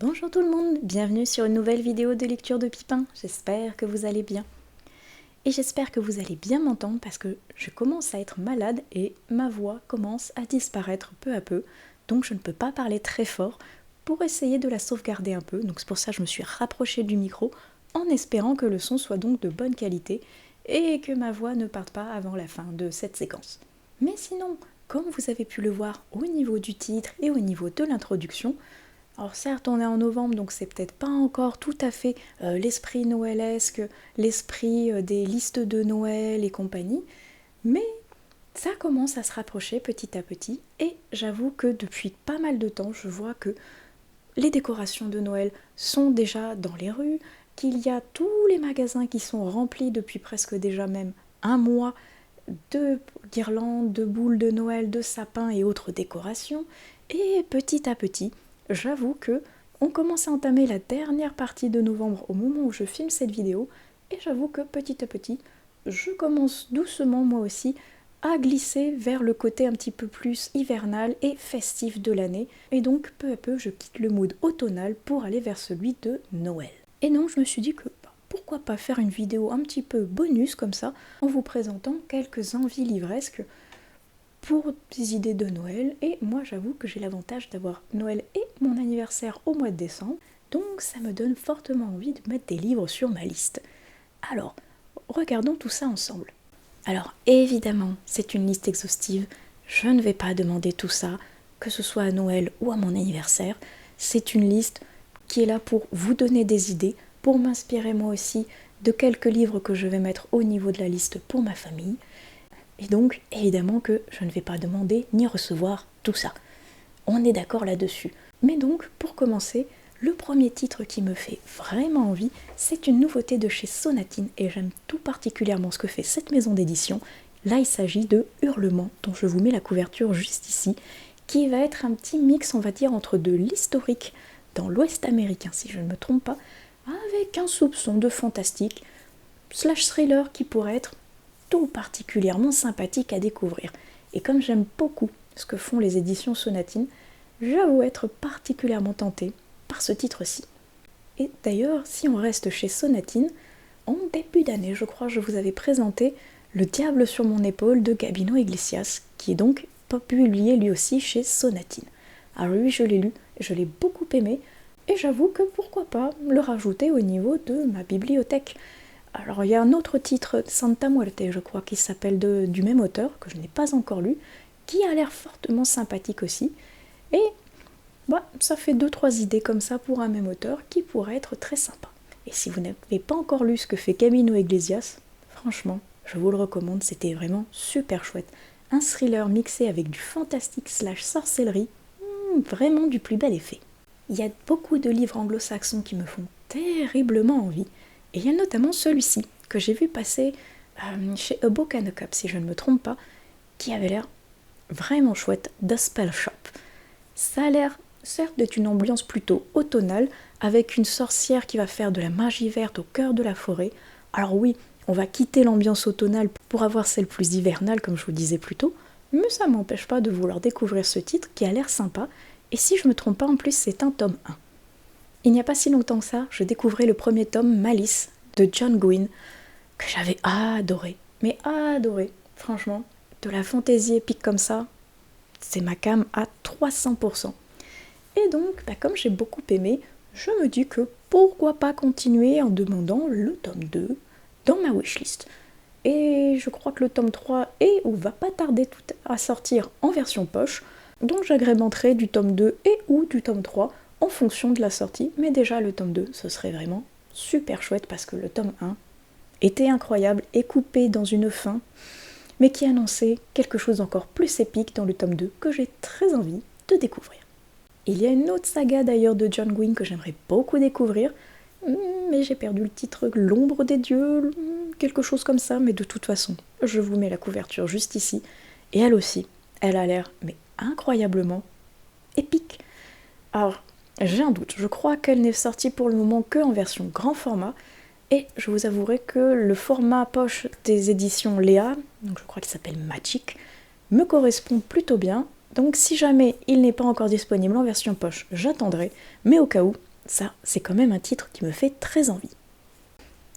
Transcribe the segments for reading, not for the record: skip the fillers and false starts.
Bonjour tout le monde, bienvenue sur une nouvelle vidéo de lecture de Pipin, j'espère que vous allez bien. Et j'espère que vous allez bien m'entendre parce que je commence à être malade et ma voix commence à disparaître peu à peu, donc je ne peux pas parler très fort pour essayer de la sauvegarder un peu, donc c'est pour ça que je me suis rapprochée du micro en espérant que le son soit donc de bonne qualité et que ma voix ne parte pas avant la fin de cette séquence. Mais sinon, comme vous avez pu le voir au niveau du titre et au niveau de l'introduction, alors certes on est en novembre donc c'est peut-être pas encore tout à fait l'esprit noëlesque, l'esprit des listes de Noël et compagnie, mais ça commence à se rapprocher petit à petit et j'avoue que depuis pas mal de temps je vois que les décorations de Noël sont déjà dans les rues, qu'il y a tous les magasins qui sont remplis depuis presque déjà même un mois de guirlandes, de boules de Noël, de sapins et autres décorations, et petit à petit, j'avoue que on commence à entamer la dernière partie de novembre au moment où je filme cette vidéo, et j'avoue que petit à petit, je commence doucement moi aussi à glisser vers le côté un petit peu plus hivernal et festif de l'année, et donc peu à peu je quitte le mood automnal pour aller vers celui de Noël. Et donc je me suis dit que pourquoi pas faire une vidéo un petit peu bonus comme ça, en vous présentant quelques envies livresques pour des idées de Noël. Et moi j'avoue que j'ai l'avantage d'avoir Noël et mon anniversaire au mois de décembre, donc ça me donne fortement envie de mettre des livres sur ma liste. Alors, regardons tout ça ensemble. Alors évidemment, c'est une liste exhaustive, je ne vais pas demander tout ça, que ce soit à Noël ou à mon anniversaire. C'est une liste qui est là pour vous donner des idées, pour m'inspirer moi aussi de quelques livres que je vais mettre au niveau de la liste pour ma famille. Et donc, évidemment que je ne vais pas demander ni recevoir tout ça. On est d'accord là-dessus. Mais donc, pour commencer, le premier titre qui me fait vraiment envie, c'est une nouveauté de chez Sonatine et j'aime tout particulièrement ce que fait cette maison d'édition. Là, il s'agit de Hurlement, dont je vous mets la couverture juste ici, qui va être un petit mix, on va dire, entre de l'historique dans l'Ouest américain, si je ne me trompe pas, avec un soupçon de fantastique, slash thriller qui pourrait être tout particulièrement sympathique à découvrir. Et comme j'aime beaucoup ce que font les éditions Sonatine, j'avoue être particulièrement tentée par ce titre-ci. Et d'ailleurs, si on reste chez Sonatine, en début d'année, je crois, je vous avais présenté Le Diable sur mon épaule de Gabino Iglesias, qui est donc publié lui aussi chez Sonatine. Alors lui, je l'ai lu, je l'ai beaucoup aimé, et j'avoue que pourquoi pas le rajouter au niveau de ma bibliothèque. Alors il y a un autre titre, Santa Muerte, je crois, qui s'appelle du même auteur, que je n'ai pas encore lu, qui a l'air fortement sympathique aussi, et ça fait 2-3 idées comme ça pour un même auteur qui pourrait être très sympa. Et si vous n'avez pas encore lu ce que fait Gabino Iglesias, franchement, je vous le recommande, c'était vraiment super chouette. Un thriller mixé avec du fantastique slash sorcellerie, vraiment du plus bel effet. Il y a beaucoup de livres anglo-saxons qui me font terriblement envie, et il y a notamment celui-ci, que j'ai vu passer chez A Book and a Cup, si je ne me trompe pas, qui avait l'air vraiment chouette, The Spell Shop. Ça a l'air certes d'être une ambiance plutôt automnale, avec une sorcière qui va faire de la magie verte au cœur de la forêt. Alors oui, on va quitter l'ambiance automnale pour avoir celle plus hivernale, comme je vous disais plus tôt, mais ça m'empêche pas de vouloir découvrir ce titre qui a l'air sympa, et si je me trompe pas en plus c'est un tome 1. Il n'y a pas si longtemps que ça, je découvrais le premier tome Malice de John Gwynne, que j'avais adoré, mais adoré, franchement, de la fantaisie épique comme ça, c'est ma came à 300%. Et donc, comme j'ai beaucoup aimé, je me dis que pourquoi pas continuer en demandant le tome 2 dans ma wishlist. Et je crois que le tome 3 est ou va pas tarder tout à sortir en version poche, donc j'agrémenterai du tome 2 et ou du tome 3 en fonction de la sortie, mais déjà le tome 2, ce serait vraiment super chouette parce que le tome 1 était incroyable et coupé dans une fin, mais qui annonçait quelque chose d'encore plus épique dans le tome 2 que j'ai très envie de découvrir. Il y a une autre saga d'ailleurs de John Gwynne que j'aimerais beaucoup découvrir, mais j'ai perdu le titre, L'ombre des dieux, quelque chose comme ça, mais de toute façon, je vous mets la couverture juste ici, et elle aussi, elle a l'air mais incroyablement épique. Alors, j'ai un doute, je crois qu'elle n'est sortie pour le moment que en version grand format, et je vous avouerai que le format poche des éditions Léa, donc je crois qu'il s'appelle Magic, me correspond plutôt bien. Donc si jamais il n'est pas encore disponible en version poche, j'attendrai, mais au cas où, ça, c'est quand même un titre qui me fait très envie.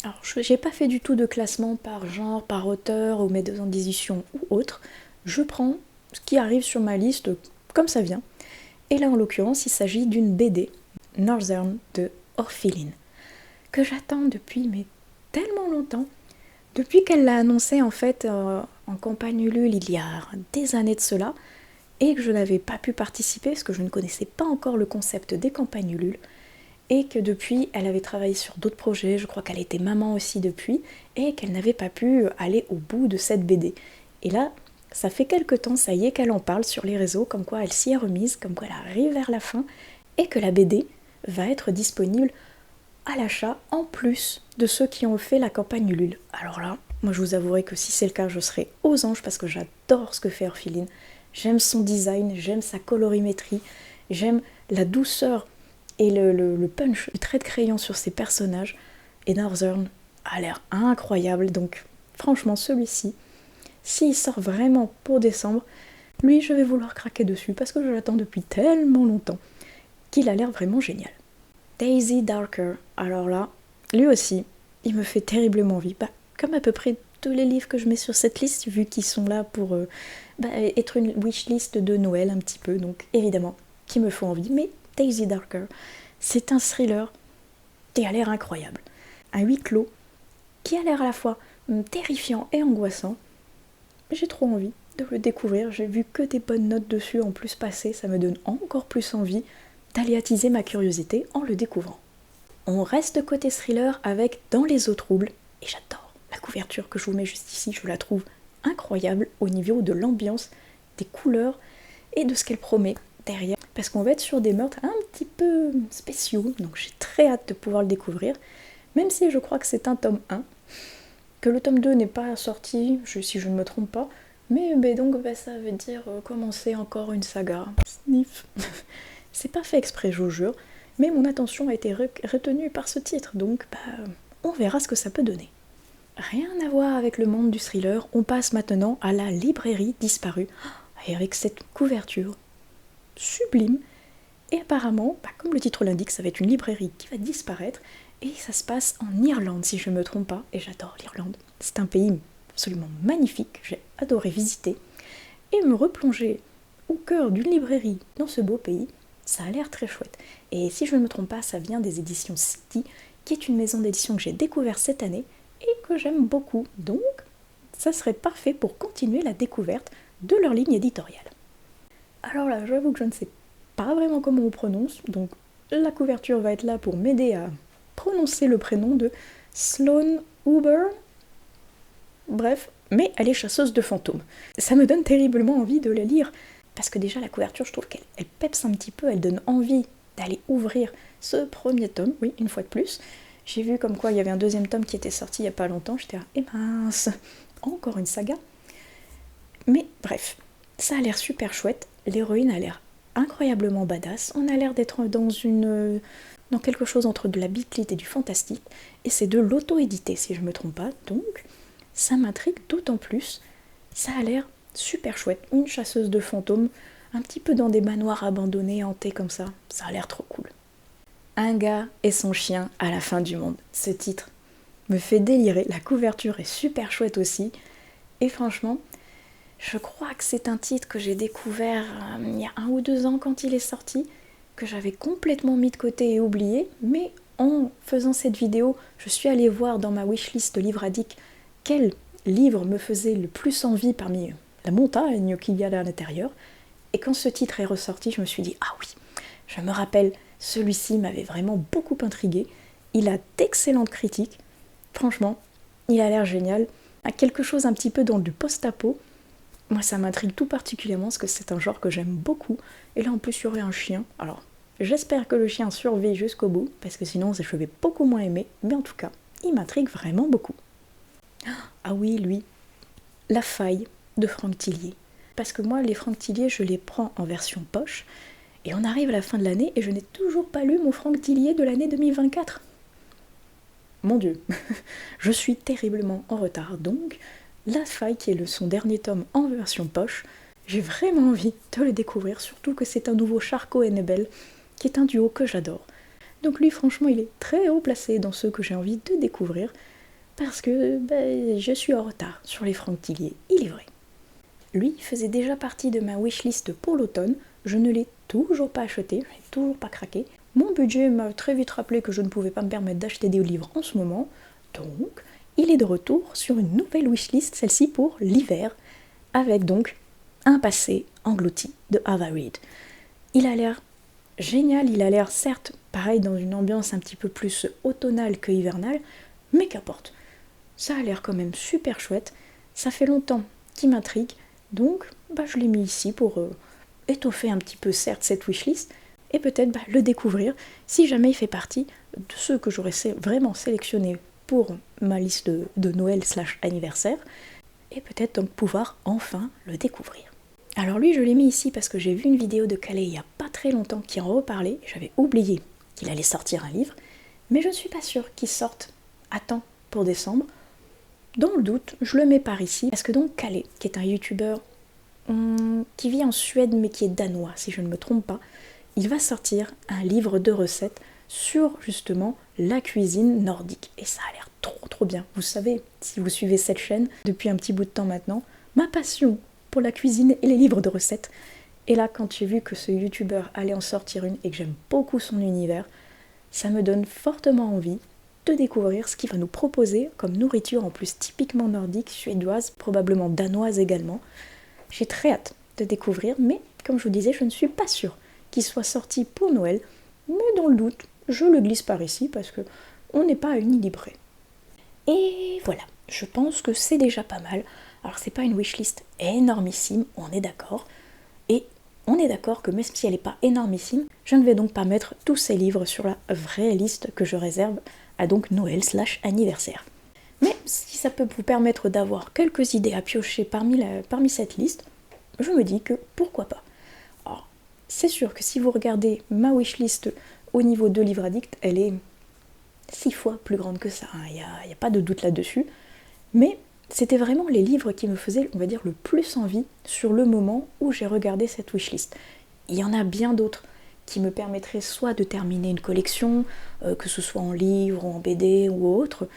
Alors, j'ai pas fait du tout de classement par genre, par auteur, ou maison d'édition ou autre. Je prends ce qui arrive sur ma liste comme ça vient. Et là, en l'occurrence, il s'agit d'une BD, Northern de Orpheline, que j'attends depuis tellement longtemps. Depuis qu'elle l'a annoncé en fait en campagne Ulule il y a des années de cela, et que je n'avais pas pu participer parce que je ne connaissais pas encore le concept des campagnes Ulule, et que depuis elle avait travaillé sur d'autres projets, je crois qu'elle était maman aussi depuis, et qu'elle n'avait pas pu aller au bout de cette BD. Et là, ça fait quelque temps, ça y est, qu'elle en parle sur les réseaux, comme quoi elle s'y est remise, comme quoi elle arrive vers la fin, et que la BD va être disponible à l'achat en plus de ceux qui ont fait la campagne Ulule. Alors là, moi je vous avouerai que si c'est le cas, je serai aux anges parce que j'adore ce que fait Orpheline. J'aime son design, j'aime sa colorimétrie, j'aime la douceur et le punch, le trait de crayon sur ses personnages. Et Northern a l'air incroyable, donc franchement celui-ci, s'il sort vraiment pour décembre, lui je vais vouloir craquer dessus parce que je l'attends depuis tellement longtemps qu'il a l'air vraiment génial. Daisy Darker, alors là, lui aussi, il me fait terriblement envie, comme à peu près tous les livres que je mets sur cette liste, vu qu'ils sont là pour être une wishlist de Noël un petit peu, donc évidemment, qui me font envie. Mais Daisy Darker, c'est un thriller qui a l'air incroyable. Un huis clos qui a l'air à la fois terrifiant et angoissant. J'ai trop envie de le découvrir, j'ai vu que des bonnes notes dessus en plus passer, ça me donne encore plus envie d'aller attiser ma curiosité en le découvrant. On reste côté thriller avec Dans les eaux troubles, et j'adore la couverture que je vous mets juste ici, je la trouve incroyable au niveau de l'ambiance, des couleurs et de ce qu'elle promet derrière, parce qu'on va être sur des meurtres un petit peu spéciaux, donc j'ai très hâte de pouvoir le découvrir, même si je crois que c'est un tome 1, que le tome 2 n'est pas sorti, si je ne me trompe pas, mais donc ça veut dire commencer encore une saga. Sniff. C'est pas fait exprès, je vous jure, mais mon attention a été retenue par ce titre, donc on verra ce que ça peut donner. Rien à voir avec le monde du thriller, on passe maintenant à la librairie disparue, et avec cette couverture sublime, et apparemment, comme le titre l'indique, ça va être une librairie qui va disparaître, et ça se passe en Irlande, si je ne me trompe pas, et j'adore l'Irlande. C'est un pays absolument magnifique, j'ai adoré visiter, et me replonger au cœur d'une librairie dans ce beau pays, ça a l'air très chouette. Et si je ne me trompe pas, ça vient des éditions City, qui est une maison d'édition que j'ai découverte cette année et que j'aime beaucoup. Donc, ça serait parfait pour continuer la découverte de leur ligne éditoriale. Alors là, j'avoue que je ne sais pas vraiment comment on prononce, donc la couverture va être là pour m'aider à prononcer le prénom de Sloane Huber. Bref, mais elle est chasseuse de fantômes. Ça me donne terriblement envie de la lire. Parce que déjà la couverture, je trouve qu'elle peps un petit peu, elle donne envie d'aller ouvrir ce premier tome, oui, une fois de plus. J'ai vu comme quoi il y avait un deuxième tome qui était sorti il n'y a pas longtemps, j'étais là, eh mince, encore une saga. Mais bref, ça a l'air super chouette, l'héroïne a l'air incroyablement badass, on a l'air d'être dans quelque chose entre de la bitlit et du fantastique, et c'est de l'auto-édité si je ne me trompe pas, donc ça m'intrigue d'autant plus, ça a l'air super chouette, une chasseuse de fantômes, un petit peu dans des manoirs abandonnés, hantés comme ça a l'air trop cool. Un gars et son chien à la fin du monde. Ce titre me fait délirer, la couverture est super chouette aussi, et franchement, je crois que c'est un titre que j'ai découvert il y a 1 ou 2 ans quand il est sorti, que j'avais complètement mis de côté et oublié, mais en faisant cette vidéo, je suis allée voir dans ma wishlist Livradic quel livre me faisait le plus envie parmi la montagne qu'il y a à l'intérieur, et quand ce titre est ressorti, je me suis dit ah oui, je me rappelle, celui-ci m'avait vraiment beaucoup intriguée, il a d'excellentes critiques, franchement, il a l'air génial, a quelque chose un petit peu dans du post-apo, moi ça m'intrigue tout particulièrement parce que c'est un genre que j'aime beaucoup, et là en plus il y aurait un chien, alors j'espère que le chien survit jusqu'au bout, parce que sinon je vais beaucoup moins aimer, mais en tout cas, il m'intrigue vraiment beaucoup. Ah oui, lui, La Faille de Franck Tillier. Parce que moi, les Franck Tillier, je les prends en version poche, et on arrive à la fin de l'année, et je n'ai toujours pas lu mon Franck Tillier de l'année 2024. Mon Dieu, je suis terriblement en retard, donc La Faille, qui est son dernier tome en version poche, j'ai vraiment envie de le découvrir, surtout que c'est un nouveau Charcot et Nebel, qui est un duo que j'adore. Donc lui, franchement, il est très haut placé dans ceux que j'ai envie de découvrir, parce que je suis en retard sur les Franctilier, il est vrai. Lui faisait déjà partie de ma wishlist pour l'automne, je ne l'ai toujours pas acheté, je n'ai toujours pas craqué. Mon budget m'a très vite rappelé que je ne pouvais pas me permettre d'acheter des livres en ce moment, donc il est de retour sur une nouvelle wishlist, celle-ci pour l'hiver, avec donc Un passé englouti de Ava Reid. Il a l'air génial, il a l'air certes pareil dans une ambiance un petit peu plus automnale que hivernale, mais qu'importe. Ça a l'air quand même super chouette, ça fait longtemps qu'il m'intrigue, donc je l'ai mis ici pour étoffer un petit peu certes cette wishlist, et peut-être le découvrir si jamais il fait partie de ceux que j'aurais vraiment sélectionnés pour ma liste de Noël / anniversaire, et peut-être donc pouvoir enfin le découvrir. Alors lui, je l'ai mis ici parce que j'ai vu une vidéo de Calais il n'y a pas très longtemps qui en reparlait, j'avais oublié qu'il allait sortir un livre, mais je ne suis pas sûre qu'il sorte à temps pour décembre. Dans le doute, je le mets par ici, parce que donc Calais, qui est un youtubeur qui vit en Suède mais qui est danois, si je ne me trompe pas, il va sortir un livre de recettes sur justement la cuisine nordique. Et ça a l'air trop bien. Vous savez, si vous suivez cette chaîne depuis un petit bout de temps maintenant, ma passion pour la cuisine et les livres de recettes. Et là, quand j'ai vu que ce youtubeur allait en sortir une et que j'aime beaucoup son univers, ça me donne fortement envie de découvrir ce qu'il va nous proposer comme nourriture en plus typiquement nordique, suédoise, probablement danoise également. J'ai très hâte de découvrir, mais comme je vous disais, je ne suis pas sûre qu'il soit sorti pour Noël, mais dans le doute, je le glisse par ici parce que on n'est pas à une idée près. Et voilà, je pense que c'est déjà pas mal. Alors c'est pas une wishlist énormissime, on est d'accord, et on est d'accord que même si elle n'est pas énormissime, je ne vais donc pas mettre tous ces livres sur la vraie liste que je réserve à donc Noël / anniversaire. Mais si ça peut vous permettre d'avoir quelques idées à piocher parmi cette liste, je me dis que pourquoi pas. Alors, c'est sûr que si vous regardez ma wishlist au niveau de Livre Addict, elle est 6 fois plus grande que ça, il n'y a pas de doute là-dessus, mais c'était vraiment les livres qui me faisaient, on va dire, le plus envie sur le moment où j'ai regardé cette wishlist. Il y en a bien d'autres qui me permettraient soit de terminer une collection, que ce soit en livre, en BD ou autre,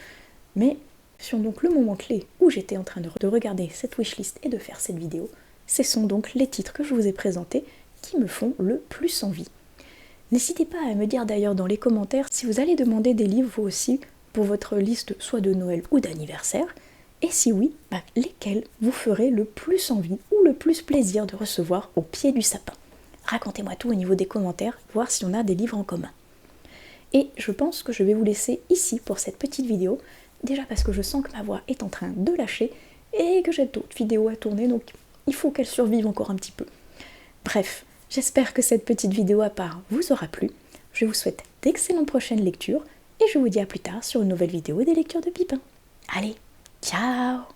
mais sur donc le moment clé où j'étais en train de regarder cette wishlist et de faire cette vidéo, ce sont donc les titres que je vous ai présentés qui me font le plus envie. N'hésitez pas à me dire d'ailleurs dans les commentaires si vous allez demander des livres vous aussi pour votre liste soit de Noël ou d'anniversaire, et si oui, lesquels vous ferez le plus envie ou le plus plaisir de recevoir au pied du sapin. Racontez-moi tout au niveau des commentaires, voir si on a des livres en commun. Et je pense que je vais vous laisser ici pour cette petite vidéo, déjà parce que je sens que ma voix est en train de lâcher et que j'ai d'autres vidéos à tourner, donc il faut qu'elle survive encore un petit peu. Bref, j'espère que cette petite vidéo à part vous aura plu. Je vous souhaite d'excellentes prochaines lectures et je vous dis à plus tard sur une nouvelle vidéo des lectures de Pipin. Allez, ciao!